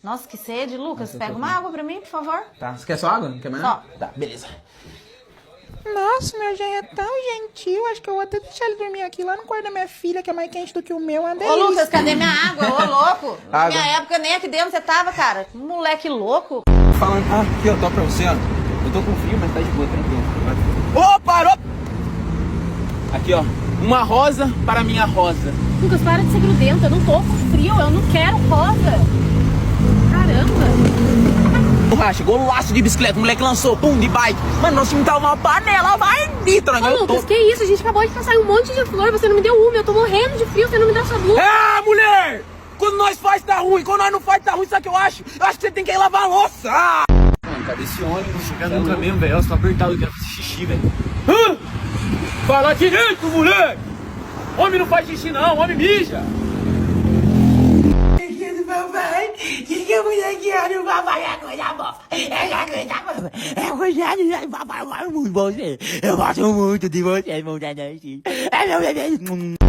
Nossa, que sede. Lucas, pega uma água pra mim, por favor. Tá, você quer só água? Não quer mais nada? Tá, beleza. Nossa, meu Jean é tão gentil. Acho que eu vou até deixar ele dormir aqui lá no quarto da minha filha, que é mais quente do que o meu. Ô, Lucas, cadê minha água? Ô, louco. Na Água. minha época nem aqui dentro você tava, cara. Moleque louco. Falando, aqui ó, tô pra você, ó. Eu tô com frio, mas tá de boa, tranquilo. Ô, parou! Aqui ó, uma rosa para minha rosa. Lucas, para de ser grudento. Eu não tô com frio, eu não quero rosa. Caramba. Racha, golaço de bicicleta, o moleque lançou, pum, de bike. Mano, nosso time tá uma panela, vai, Nitra, Ô, Lucas, que isso? A gente acabou de passar um monte de flor, você não me deu uma. Eu tô morrendo de frio, você não me dá sua blusa. É, mulher! Quando nós faz tá ruim, quando nós não faz tá ruim, sabe o que eu acho? Eu acho que você tem que ir lavar a louça. Mano, cadê esse ônibus? Chegar nunca mesmo, velho. Eu tô apertado, eu quero fazer xixi, velho. Fala direito, moleque! Homem não faz xixi não, homem mija! Papai, que a mulher que olha o papai é coisa boa. É coisa de papai, eu gosto muito de você. Eu gosto muito de você, mulher. É meu bebê.